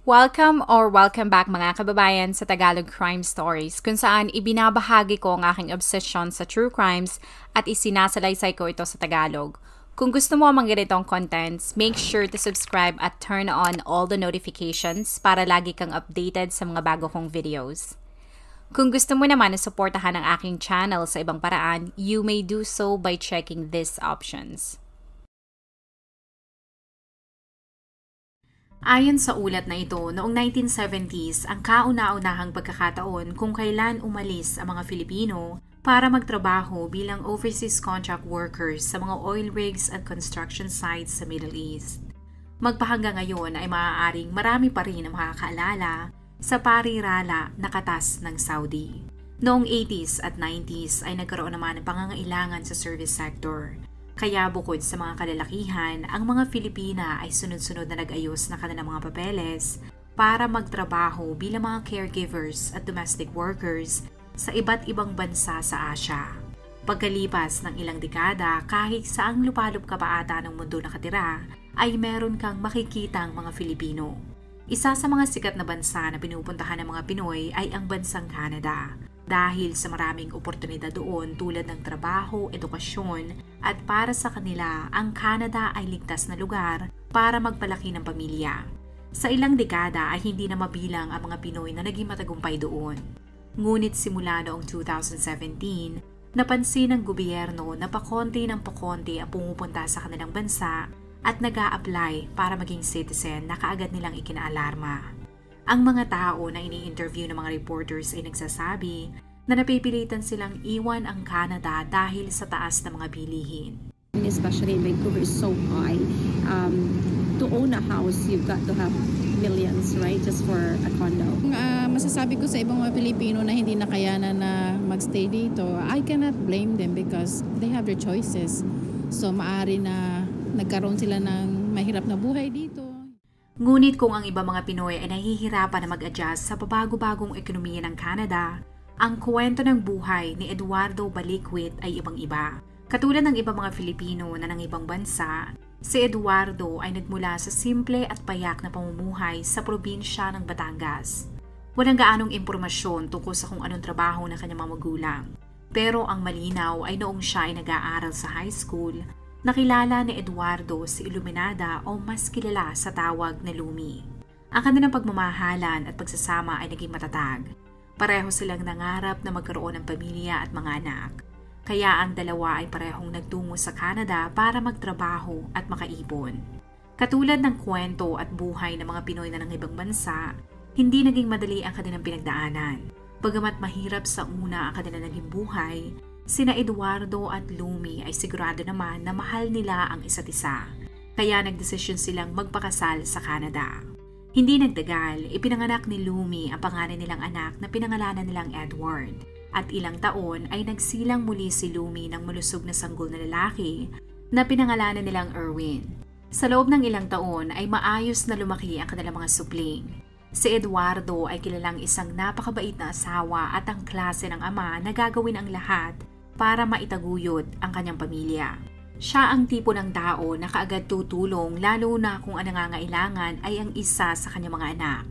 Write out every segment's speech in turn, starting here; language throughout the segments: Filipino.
Welcome back mga kababayan sa Tagalog Crime Stories, kung saan ibinabahagi ko ang aking obsession sa true crimes at isinasalaysay ko ito sa Tagalog. Kung gusto mo ang mga ganitong contents, make sure to subscribe at turn on all the notifications para lagi kang updated sa mga bago kong videos. Kung gusto mo naman na suportahan ang aking channel sa ibang paraan, you may do so by checking these options. Ayon sa ulat na ito, noong 1970s, ang kauna-unahang pagkakataon kung kailan umalis ang mga Filipino para magtrabaho bilang overseas contract workers sa mga oil rigs at construction sites sa Middle East. Magpahanggang ngayon ay maaaring marami pa rin ang makakaalala sa parirala na katas ng Saudi. Noong 80s at 90s ay nagkaroon naman ng pangangailangan sa service sector. Kaya bukod sa mga kalalakihan, ang mga Filipina ay sunod-sunod na nag-ayos na kanilang mga papeles para magtrabaho bilang mga caregivers at domestic workers sa iba't ibang bansa sa Asia. Pagkalipas ng ilang dekada, kahit saang lupalop ka pa ata ng mundo nakatira, ay meron kang makikitang mga Filipino. Isa sa mga sikat na bansa na pinupuntahan ng mga Pinoy ay ang bansang Canada. Dahil sa maraming oportunidad doon tulad ng trabaho, edukasyon, at para sa kanila, ang Canada ay ligtas na lugar para magpalaki ng pamilya. Sa ilang dekada ay hindi na mabilang ang mga Pinoy na naging matagumpay doon. Ngunit simula noong 2017, napansin ng gobyerno na pakonti ng pakonti ang pumupunta sa kanilang bansa at nag-a-apply para maging citizen na kaagad nilang ikinaalarma. Ang mga tao na ini-interview ng mga reporters ay nagsasabi na napipilitan silang iwan ang Canada dahil sa taas ng mga bilihin. Especially in Vancouver is so high. To own a house, you've got to have millions, right? Just for a condo. Masasabi ko sa ibang mga Pilipino na hindi nakayanan na magstay dito, I cannot blame them because they have their choices. So maaari na nagkaroon sila ng mahirap na buhay dito. Ngunit kung ang iba mga Pinoy ay nahihirapan na mag-adjust sa pabago-bagong ekonomiya ng Canada, ang kwento ng buhay ni Eduardo Baliquit ay ibang-iba. Katulad ng iba mga Filipino na ng ibang bansa, si Eduardo ay nagmula sa simple at payak na pamumuhay sa probinsya ng Batangas. Walang gaanong impormasyon tungkol sa kung anong trabaho ng kanyang mga magulang. Pero ang malinaw ay noong siya ay nag-aaral sa high school, nakilala ni Eduardo si Iluminada o mas kilala sa tawag na Lumi. Ang kanilang pagmamahalan at pagsasama ay naging matatag. Pareho silang nangarap na magkaroon ng pamilya at mga anak. Kaya ang dalawa ay parehong nagtungo sa Canada para magtrabaho at makaipon. Katulad ng kwento at buhay ng mga Pinoy na ng ibang bansa, hindi naging madali ang kanilang pinagdaanan. Bagamat mahirap sa una ang kanilang naging buhay, sina Eduardo at Lumi ay sigurado naman na mahal nila ang isa't isa, kaya nagdesisyon silang magpakasal sa Canada. Hindi nagtagal, ipinanganak ni Lumi ang pangalan nilang anak na pinangalanan nilang Edward, at ilang taon ay nagsilang muli si Lumi ng malusog na sanggol na lalaki na pinangalanan nilang Erwin. Sa loob ng ilang taon ay maayos na lumaki ang kanilang mga supling. Si Eduardo ay kilalang isang napakabait na asawa at ang klase ng ama na gagawin ang lahat para maitaguyod ang kanyang pamilya. Siya ang tipo ng tao na kaagad tutulong lalo na kung ang nangangailangan ay ang isa sa kanyang mga anak.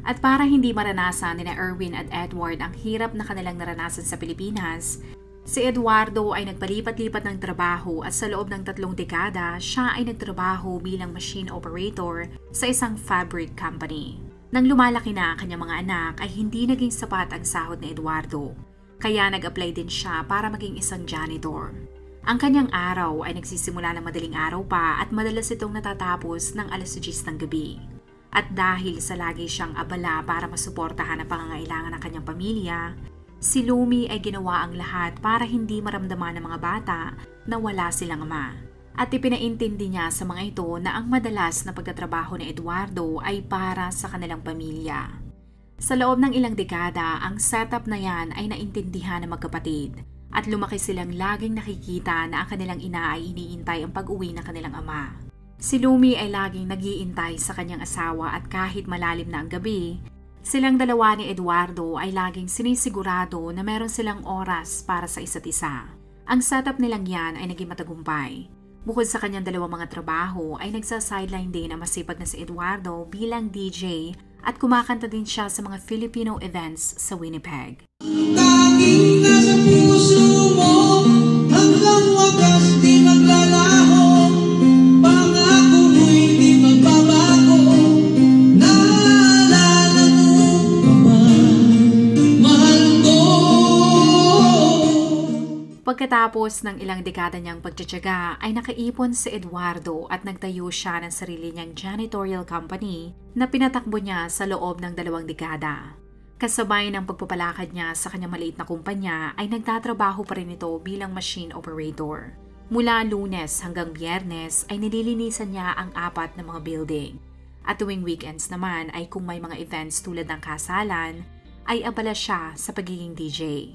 At para hindi maranasan ni Erwin at Edward ang hirap na kanilang naranasan sa Pilipinas, si Eduardo ay nagpalipat-lipat ng trabaho at sa loob ng 3 dekada, siya ay nagtrabaho bilang machine operator sa isang fabric company. Nang lumalaki na ang kanyang mga anak ay hindi naging sapat ang sahod ni Eduardo. Kaya nag-apply din siya para maging isang janitor. Ang kanyang araw ay nagsisimula ng madaling araw pa at madalas itong natatapos ng alas 10 ng gabi. At dahil sa lagi siyang abala para masuportahan ang pangangailangan ng kanyang pamilya, si Lumi ay ginawa ang lahat para hindi maramdaman ng mga bata na wala silang ama. At ipinaintindi niya sa mga ito na ang madalas na pagtatrabaho ni Eduardo ay para sa kanilang pamilya. Sa loob ng ilang dekada, ang setup na yan ay naintindihan ng magkapatid at lumaki silang laging nakikita na ang kanilang ina ay iniintay ang pag-uwi ng kanilang ama. Si Lumi ay laging nag-iintay sa kanyang asawa at kahit malalim na ang gabi, silang dalawa ni Eduardo ay laging sinisigurado na meron silang oras para sa isa't isa. Ang setup nilang yan ay naging matagumpay. Bukod sa kanyang dalawang mga trabaho ay nagsa-sideline din ang masipag na si Eduardo bilang DJ at kumakanta din siya sa mga Filipino events sa Winnipeg. Tanging nasa puso mo, hanggang wakas di maglalaho. Pangako mo'y di magbabago. Naalala mo pa ba, mahal ko? Pagkatapos ng ilang dekada niyang pagtsatsaga ay nakaipon si Eduardo at nagtayo siya ng sarili niyang janitorial company na pinatakbo niya sa loob ng 2 dekada. Kasabay ng pagpapalakad niya sa kanyang maliit na kumpanya ay nagtatrabaho pa rin ito bilang machine operator. Mula Lunes hanggang Biyernes ay nililinisan niya ang 4 na mga building. At tuwing weekends naman ay kung may mga events tulad ng kasalan, ay abala siya sa pagiging DJ.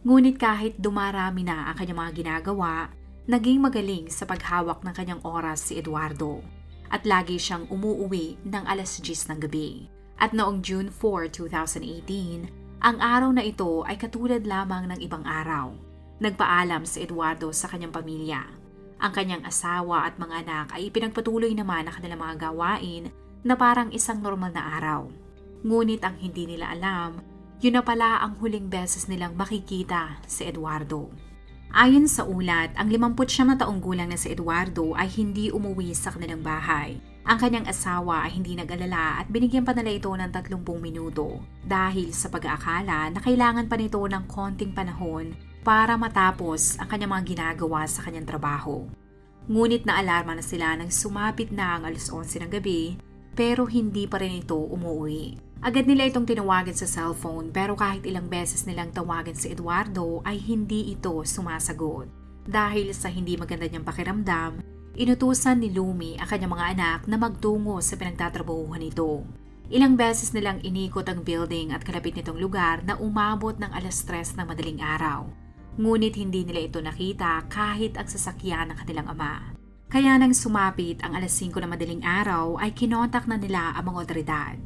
Ngunit kahit dumarami na ang kanyang mga ginagawa, naging magaling sa paghawak ng kanyang oras si Eduardo. At lagi siyang umuuwi ng alas 10 ng gabi. At noong June 4, 2018, ang araw na ito ay katulad lamang ng ibang araw. Nagpaalam si Eduardo sa kanyang pamilya. Ang kanyang asawa at mga anak ay ipinagpatuloy naman ang kanilang mga gawain na parang isang normal na araw. Ngunit ang hindi nila alam, yun na pala ang huling beses nilang makikita si Eduardo. Ayon sa ulat, ang 59 na taong gulang na si Eduardo ay hindi umuwi sa kanilang bahay. Ang kanyang asawa ay hindi nag-alala at binigyan pa nila ito ng 30 minuto dahil sa pag-aakala na kailangan pa nito ng konting panahon para matapos ang kanyang mga ginagawa sa kanyang trabaho. Ngunit naalarma na sila nang sumapit na ang alas 11 ng gabi pero hindi pa rin ito umuwi. Agad nila itong tinawagan sa cellphone pero kahit ilang beses nilang tawagan si Eduardo ay hindi ito sumasagot. Dahil sa hindi maganda niyang pakiramdam, inutusan ni Lumi ang kanyang mga anak na magtungo sa pinagtatrabahuhan nito. Ilang beses nilang inikot ang building at kalapit nitong lugar na umabot ng alas 3 ng madaling araw. Ngunit hindi nila ito nakita kahit ang sasakyan ng kanilang ama. Kaya nang sumapit ang alas 5 ng madaling araw ay kinontak na nila ang mga otoridad.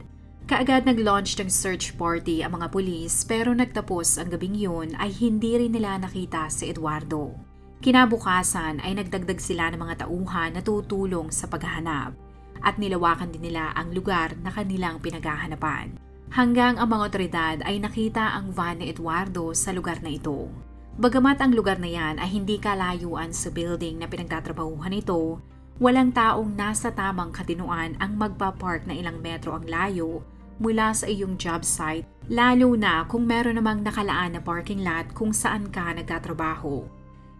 Kaagad nag-launch ng search party ang mga pulis pero nagtapos ang gabing yun ay hindi rin nila nakita si Eduardo. Kinabukasan ay nagdagdag sila ng mga tauhan na tutulong sa paghahanap at nilawakan din nila ang lugar na kanilang pinaghahanapan. Hanggang ang mga otoridad ay nakita ang van ni Eduardo sa lugar na ito. Bagamat ang lugar na yan ay hindi kalayuan sa building na pinagtatrabahuhan nito, walang taong nasa tamang katinuan ang magpapark na ilang metro ang layo mula sa iyong job site, lalo na kung meron namang nakalaan na parking lot kung saan ka nagtatrabaho.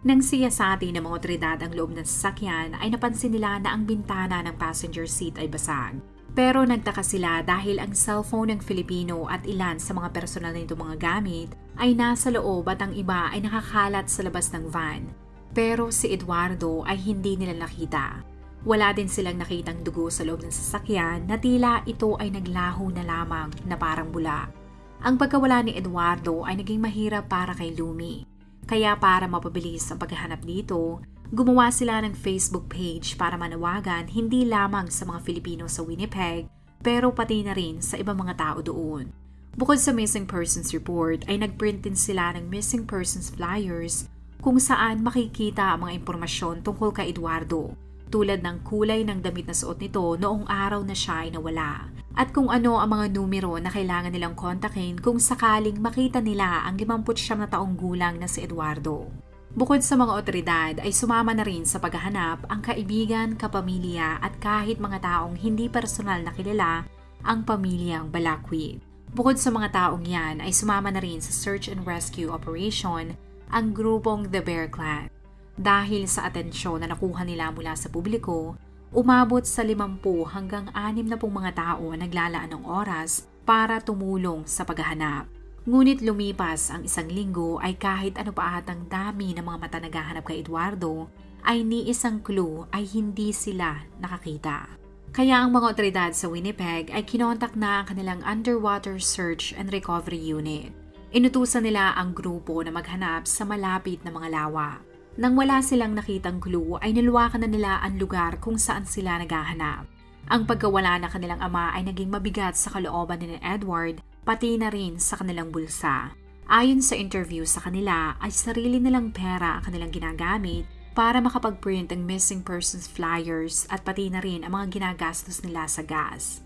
Nang siyasati ng mga otoridad ang loob ng sasakyan ay napansin nila na ang bintana ng passenger seat ay basag. Pero nagtaka sila dahil ang cellphone ng Filipino at ilan sa mga personal na itong mga gamit ay nasa loob at ang iba ay nakakalat sa labas ng van. Pero si Eduardo ay hindi nila nakita. Wala din silang nakitang dugo sa loob ng sasakyan na tila ito ay naglaho na lamang na parang bula. Ang pagkawala ni Eduardo ay naging mahirap para kay Lumi. Kaya para mapabilis ang paghahanap dito, gumawa sila ng Facebook page para manawagan hindi lamang sa mga Filipino sa Winnipeg pero pati na rin sa ibang mga tao doon. Bukod sa missing persons report ay nagprint din sila ng missing persons flyers kung saan makikita ang mga impormasyon tungkol kay Eduardo. Tulad ng kulay ng damit na suot nito noong araw na siya ay nawala. At kung ano ang mga numero na kailangan nilang kontakin kung sakaling makita nila ang 59 na taong gulang na si Eduardo. Bukod sa mga otoridad ay sumama na rin sa paghahanap ang kaibigan, kapamilya at kahit mga taong hindi personal na kilala ang pamilyang Balakwit. Bukod sa mga taong yan ay sumama na rin sa search and rescue operation ang grupong The Bear Clan. Dahil sa atensyon na nakuha nila mula sa publiko, umabot sa 50 hanggang 60 mga tao ang naglalaan ng oras para tumulong sa paghahanap. Ngunit lumipas ang 1 linggo ay kahit ano pa atang dami ng mga mata naghahanap kay Eduardo, ay ni isang clue ay hindi sila nakakita. Kaya ang mga otoridad sa Winnipeg ay kinontak na ang kanilang Underwater Search and Recovery Unit. Inutusan nila ang grupo na maghanap sa malapit na mga lawa. Nang wala silang nakitang clue ay niluwakan na nila ang lugar kung saan sila naghahanap. Ang pagkawala ng kanilang ama ay naging mabigat sa kalooban ni Edward pati na rin sa kanilang bulsa. Ayon sa interview sa kanila ay sarili nilang pera ang kanilang ginagamit para makapag-print ang missing persons flyers at pati na rin ang mga ginagastos nila sa gas.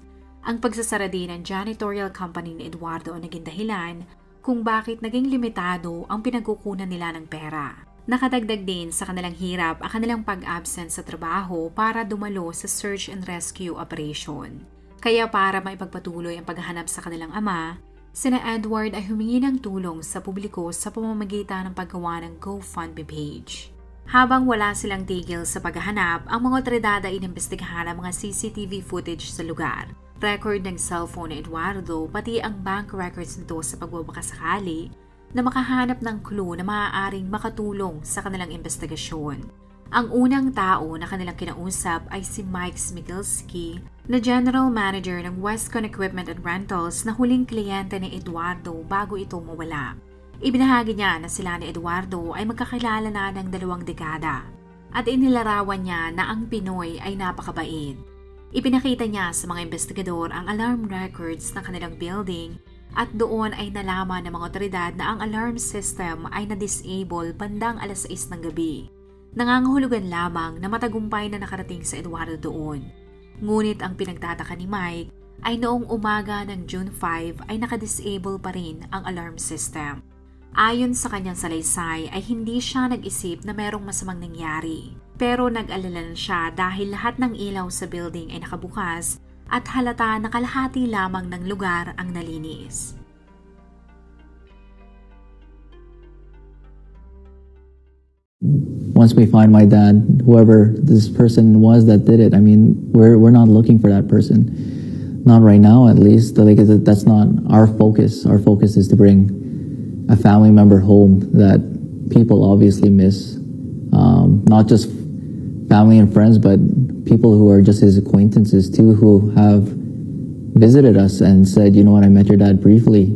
Ang pagsasara din ng janitorial company ni Eduardo ang naging dahilan kung bakit naging limitado ang pinagkukunan nila ng pera. Nakadagdag din sa kanilang hirap ang kanilang pag-absent sa trabaho para dumalo sa search and rescue operation. Kaya para maipagpatuloy ang paghahanap sa kanilang ama, sina Edward ay humingi ng tulong sa publiko sa pamamagitan ng paggawa ng GoFundMe page. Habang wala silang tigil sa paghahanap, ang mga otoridad ay inimbestigahan ang mga CCTV footage sa lugar. Record ng cellphone ni Eduardo pati ang bank records nito sa pagbabakasakali na makahanap ng clue na maaaring makatulong sa kanilang investigasyon. Ang unang tao na kanilang kinausap ay si Mike Smigilski na General Manager ng Westcon Equipment and Rentals na huling kliyente ni Eduardo bago ito mawala. Ibinahagi niya na sila ni Eduardo ay magkakilala na ng 2 dekada at inilarawan niya na ang Pinoy ay napakabait. Ipinakita niya sa mga investigador ang alarm records ng kanilang building at doon ay nalaman ng mga otoridad na ang alarm system ay na-disable bandang alas 6 ng gabi. Nangangahulugan lamang na matagumpay na nakarating sa Eduardo doon. Ngunit ang pinagtataka ni Mike ay noong umaga ng June 5 ay naka-disable pa rin ang alarm system. Ayon sa kanyang salaysay ay hindi siya nag-isip na merong masamang nangyari. Pero nag-alala na siya dahil lahat ng ilaw sa building ay nakabukas at halata na kalahati lamang ng lugar ang nalinis. Once we find my dad, whoever this person was that did it, I mean, we're not looking for that person. Not right now, at least. Like, that's not our focus. Our focus is to bring a family member home that people obviously miss. Not just family and friends, but people who are just his acquaintances too, who have visited us and said, you know what, I met your dad briefly,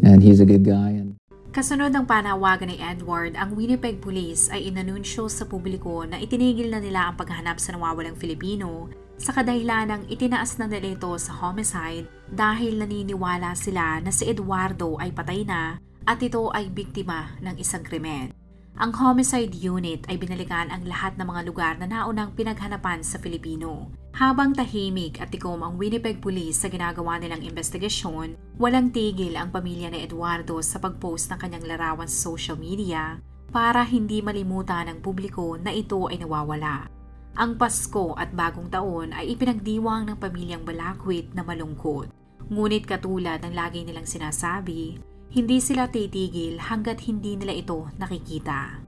and he's a good guy. Kasunod ng panawagan ni Edward, ang Winnipeg Police ay inanunsyo sa publiko na itinigil na nila ang paghahanap sa nawawalang Filipino sa kadahilanang itinaas na nila ito sa homicide dahil naniniwala sila na si Eduardo ay patay na at ito ay biktima ng isang krimen. Ang homicide unit ay binalikan ang lahat ng mga lugar na naunang pinaghanapan sa Filipino. Habang tahimik at tikom ang Winnipeg Police sa ginagawa nilang investigasyon, walang tigil ang pamilya ni Eduardo sa pag-post ng kanyang larawan sa social media para hindi malimutan ng publiko na ito ay nawawala. Ang Pasko at Bagong Taon ay ipinagdiwang ng pamilyang Balakwit na malungkot. Ngunit katulad ng lagi nilang sinasabi, hindi sila titigil hanggat hindi nila ito nakikita.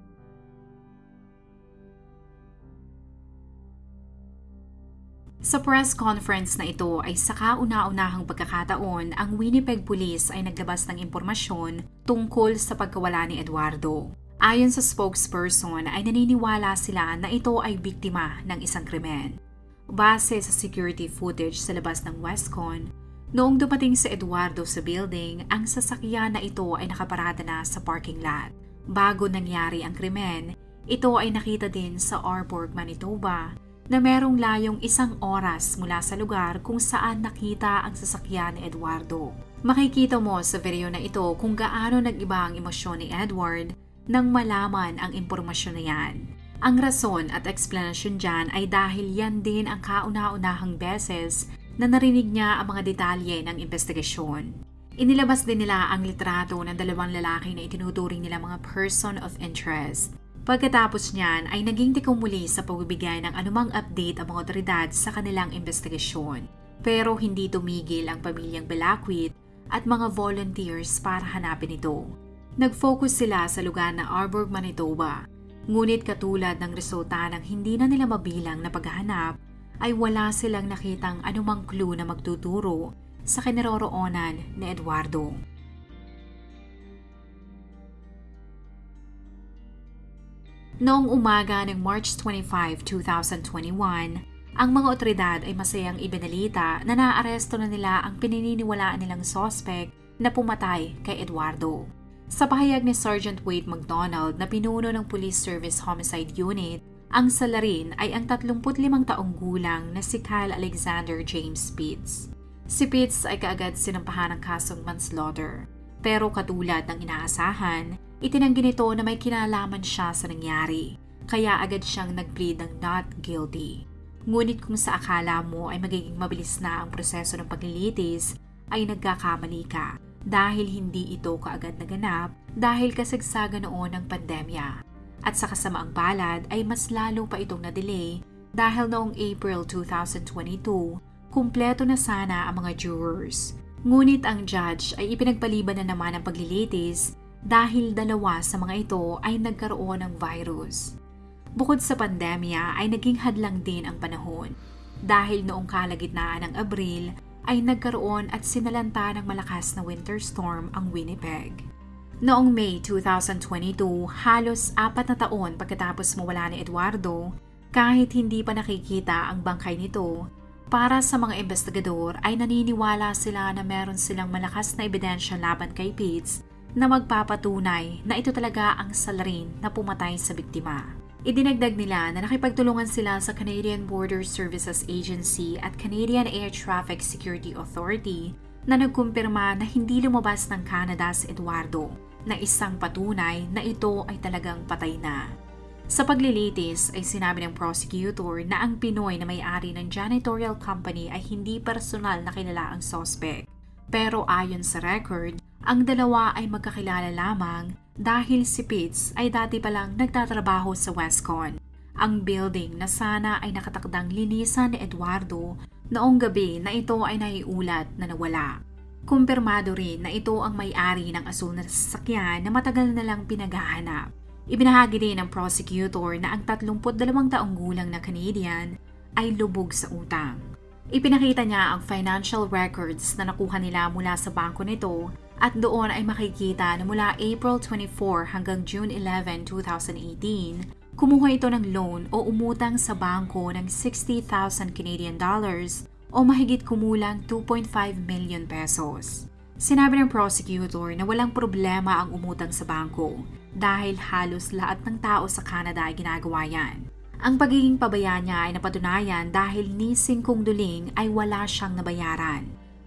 Sa press conference na ito ay sa kauna-unahang pagkakataon, ang Winnipeg Police ay naglabas ng impormasyon tungkol sa pagkawala ni Eduardo. Ayon sa spokesperson ay naniniwala sila na ito ay biktima ng isang krimen. Base sa security footage sa labas ng Westcon, noong dumating si Eduardo sa building, ang sasakyan na ito ay nakaparada na sa parking lot. Bago nangyari ang krimen, ito ay nakita din sa Arborg, Manitoba, na merong layong 1 oras mula sa lugar kung saan nakita ang sasakyan ni Eduardo. Makikita mo sa video na ito kung gaano nag-iba ang emosyon ni Edward nang malaman ang impormasyon na yan. Ang rason at eksplanasyon dyan ay dahil yan din ang kauna-unahang beses na narinig niya ang mga detalye ng investigasyon. Inilabas din nila ang litrato ng 2 lalaki na itinuturing nila mga person of interest. Pagkatapos niyan ay naging tikom muli sa pagbibigay ng anumang update ang mga otoridad sa kanilang investigasyon. Pero hindi tumigil ang pamilyang Balakwit at mga volunteers para hanapin ito. Nag-focus sila sa lugar na Arborg, Manitoba. Ngunit katulad ng resulta ng hindi na nila mabilang na paghahanap, ay wala silang nakitang anumang clue na magtuturo sa kinaroroonan ni Eduardo. Noong umaga ng March 25, 2021, ang mga otoridad ay masayang ibinalita na naaresto na nila ang pinaniniwalaan nilang sospek na pumatay kay Eduardo. Sa pahayag ni Sergeant Wade McDonald na pinuno ng Police Service Homicide Unit, ang salarin ay ang 35 taong gulang na si Kyle Alexander James Pitts. Si Pitts ay kaagad sinampahan ng kasong manslaughter. Pero katulad ng inaasahan, itinanggi nito na may kinalaman siya sa nangyari, kaya agad siyang nag-plead ng not guilty. Ngunit kung sa akala mo ay magiging mabilis na ang proseso ng paglilitis, ay nagkakamali ka dahil hindi ito kaagad naganap dahil kasagsagan noon ng pandemya. At sa kasamaang palad ay mas lalo pa itong na-delay dahil noong April 2022, kumpleto na sana ang mga jurors. Ngunit ang judge ay ipinagpaliban na naman ang paglilitis dahil 2 sa mga ito ay nagkaroon ng virus. Bukod sa pandemya ay naging hadlang din ang panahon dahil noong kalagitnaan ng Abril ay nagkaroon at sinalanta ng malakas na winter storm ang Winnipeg. Noong May 2022, halos 4 na taon pagkatapos mawala ni Eduardo, kahit hindi pa nakikita ang bangkay nito, para sa mga investigador ay naniniwala sila na meron silang malakas na ebidensya laban kay Pitts na magpapatunay na ito talaga ang salarin na pumatay sa biktima. Idinagdag nila na nakipagtulungan sila sa Canadian Border Services Agency at Canadian Air Traffic Security Authority na nagkumpirma na hindi lumabas ng Canada si Eduardo, na isang patunay na ito ay talagang patay na. Sa paglilitis ay sinabi ng prosecutor na ang Pinoy na may-ari ng janitorial company ay hindi personal na kilala ang suspect. Pero ayon sa record, ang dalawa ay magkakilala lamang dahil si Pitts ay dati palang nagtatrabaho sa Westcon, ang building na sana ay nakatakdang linisan ni Eduardo noong gabi na ito ay naiulat na nawala. Kumpirmado rin na ito ang may-ari ng asul na sasakyan na matagal na lang pinaghahanap. Ibinahagi din ng prosecutor na ang 32 taong gulang na Canadian ay lubog sa utang. Ipinakita niya ang financial records na nakuha nila mula sa bangko nito at doon ay makikita na mula April 24 hanggang June 11, 2018, kumuha ito ng loan o umutang sa bangko ng 60,000 Canadian dollars o mahigit kumulang 2.5 million pesos. Sinabi ng prosecutor na walang problema ang umutang sa bangko dahil halos lahat ng tao sa Canada ay ginagawa yan. Ang pagiging pabaya niya ay napatunayan dahil ni Singkong Duling ay wala siyang nabayaran.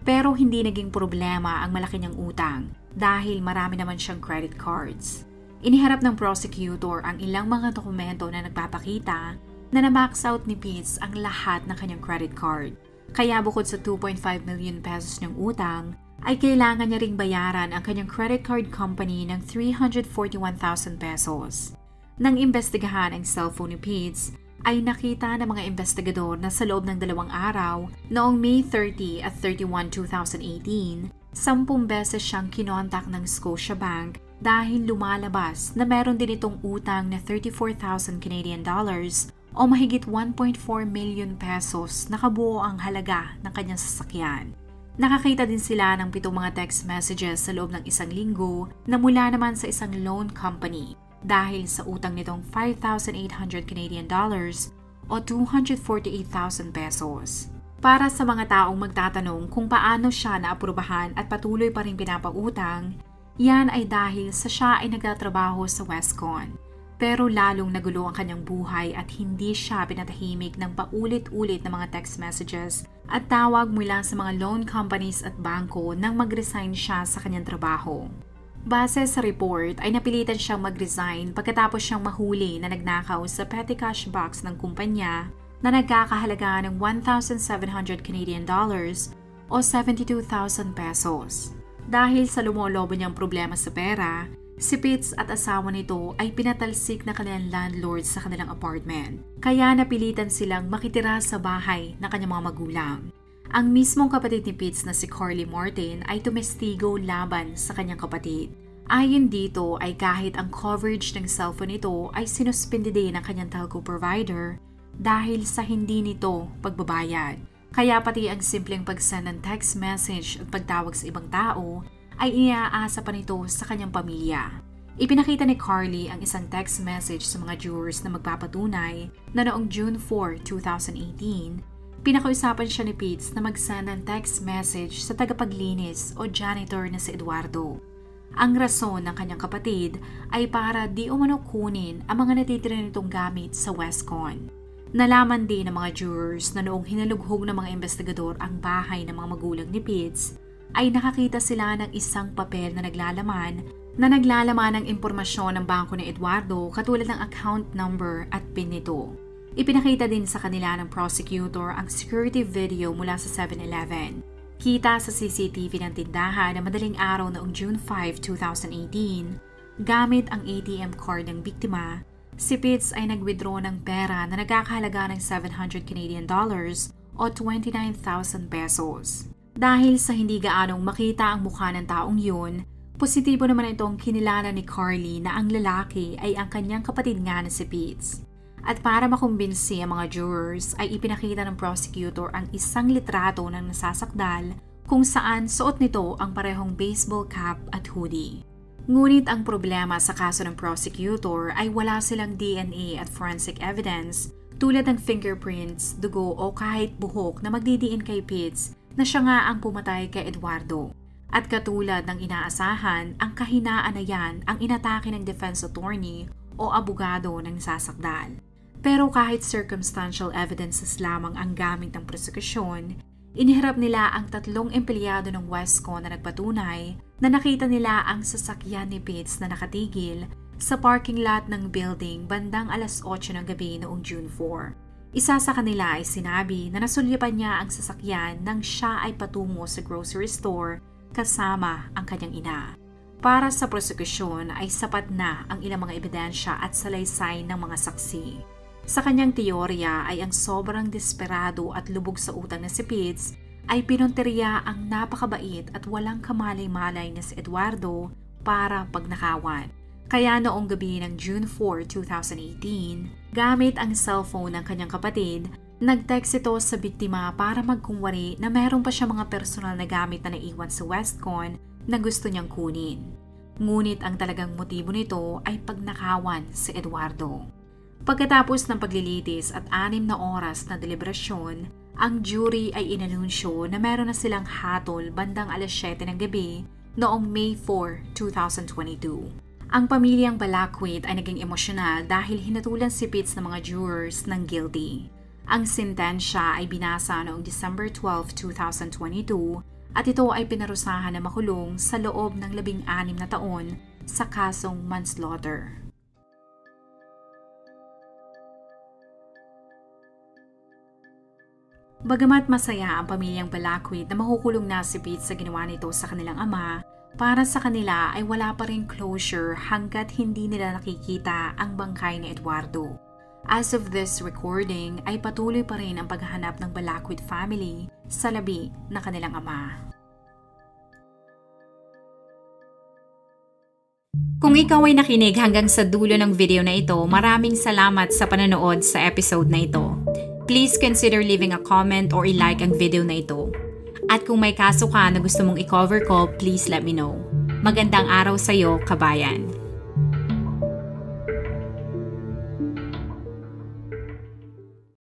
Pero hindi naging problema ang malaki niyang utang dahil marami naman siyang credit cards. Iniharap ng prosecutor ang ilang mga dokumento na nagpapakita na na-max out ni Pitts ang lahat ng kanyang credit card. Kaya bukod sa 2.5 million pesos niyang utang, ay kailangan niya ring bayaran ang kanyang credit card company ng 341,000 pesos. Nang imbestigahan ang cellphone ni Pitts, ay nakita ng mga investigador na sa loob ng 2 araw, noong May 30 at 31, 2018, 10 beses siyang kinontak ng Scotiabank dahil lumalabas na meron din itong utang na 34,000 Canadian dollars o mahigit 1.4 million pesos na kabuo ang halaga ng kanyang sasakyan. Nakakita din sila ng 7 mga text messages sa loob ng 1 linggo na mula naman sa isang loan company dahil sa utang nitong 5,800 Canadian dollars o 248,000 pesos. Para sa mga taong magtatanong kung paano siya naaprubahan at patuloy pa rin pinapautang, yan ay dahil sa siya ay nagtatrabaho sa Westcon. Pero lalong nagulo ang kanyang buhay at hindi siya pinatahimik ng paulit-ulit na mga text messages at tawag mula sa mga loan companies at bangko nang mag-resign siya sa kanyang trabaho. Base sa report ay napilitan siyang mag-resign pagkatapos siyang mahuli na nagnakaw sa petty cash box ng kumpanya na nagkakahalaga ng 1,700 Canadian dollars o 72,000 pesos. Dahil sa lumolobo niyang problema sa pera, si Pitts at asawa nito ay pinatalsik na kanilang landlord sa kanilang apartment. Kaya napilitan silang makitira sa bahay ng kanyang mga magulang. Ang mismong kapatid ni Pitts na si Carly Martin ay tumestigo laban sa kanyang kapatid. Ayon dito ay kahit ang coverage ng cellphone nito ay sinuspindi din ng kanyang telco provider dahil sa hindi nito pagbabayad. Kaya pati ang simpleng pagsend ng text message at pagtawag sa ibang tao ay iaasa pa nito sa kanyang pamilya. Ipinakita ni Carly ang isang text message sa mga jurors na magpapatunay na noong June 4, 2018, pinakausapan siya ni Pitts na mag-send ng text message sa tagapaglinis o janitor na si Eduardo. Ang rason ng kanyang kapatid ay para di umano kunin ang mga natitira nitong gamit sa Westcon. Nalaman din ng mga jurors na noong hinalughog ng mga investigador ang bahay ng mga magulang ni Pitts, ay nakakita sila ng isang papel na naglalaman ng impormasyon ng bangko ni Eduardo katulad ng account number at PIN nito. Ipinakita din sa kanila ng prosecutor ang security video mula sa 7-Eleven. Kita sa CCTV ng tindahan na madaling araw noong June 5, 2018, gamit ang ATM card ng biktima, si Pitts ay nag-withdraw ng pera na nagkakahalaga ng $700 Canadian o 29,000 pesos. Dahil sa hindi gaanong makita ang mukha ng taong yun, positibo naman itong kinilala ni Carly na ang lalaki ay ang kanyang kapatid nga na si Pitts. At para makumbinsi ang mga jurors ay ipinakita ng prosecutor ang isang litrato ng nasasakdal kung saan suot nito ang parehong baseball cap at hoodie. Ngunit ang problema sa kaso ng prosecutor ay wala silang DNA at forensic evidence tulad ng fingerprints, dugo o kahit buhok na magdidiin kay Pitts na siya nga ang pumatay kay Eduardo. At katulad ng inaasahan, ang kahinaan na yan ang inatake ng defense attorney o abogado ng nasasakdal. Pero kahit circumstantial evidences lamang ang gamit ng prosekusyon, iniharap nila ang 3 empleyado ng Westcon na nagpatunay na nakita nila ang sasakyan ni Pitts na nakatigil sa parking lot ng building bandang alas 8 ng gabi noong June 4. Isa sa kanila ay sinabi na nasulyapan niya ang sasakyan nang siya ay patungo sa grocery store kasama ang kanyang ina. Para sa prosekusyon ay sapat na ang ilang mga ebidensya at salaysay ng mga saksi. Sa kanyang teorya ay ang sobrang desperado at lubog sa utang na si Pitts ay pinunteriya ang napakabait at walang kamalay-malay na si Eduardo para pagnakawan. Kaya noong gabi ng June 4, 2018, gamit ang cellphone ng kanyang kapatid, nag-text ito sa biktima para magkunwari na meron pa siya mga personal na gamit na naiwan sa Westcon na gusto niyang kunin. Ngunit ang talagang motibo nito ay pagnakawan si Eduardo. Pagkatapos ng paglilitis at 6 na oras na deliberasyon, ang jury ay inanunsyo na meron na silang hatol bandang alas 7 ng gabi noong May 4, 2022. Ang pamilyang Balaquit ay naging emosyonal dahil hinatulan si Pitts ng mga jurors ng guilty. Ang sentensya ay binasa noong December 12, 2022 at ito ay pinarusahan na makulong sa loob ng 16 na taon sa kasong manslaughter. Bagamat masaya ang pamilyang Balaquit na makukulong na si Pitts sa ginawa nito sa kanilang ama, para sa kanila ay wala pa rin closure hanggat hindi nila nakikita ang bangkay ni Eduardo. As of this recording ay patuloy pa rin ang paghahanap ng Balaquit family sa labi na kanilang ama. Kung ikaw ay nakinig hanggang sa dulo ng video na ito, maraming salamat sa panonood sa episode na ito. Please consider leaving a comment or i-like ang video na ito. At kung may kaso ka na gusto mong i-cover ko, please let me know. Magandang araw sa'yo, kabayan!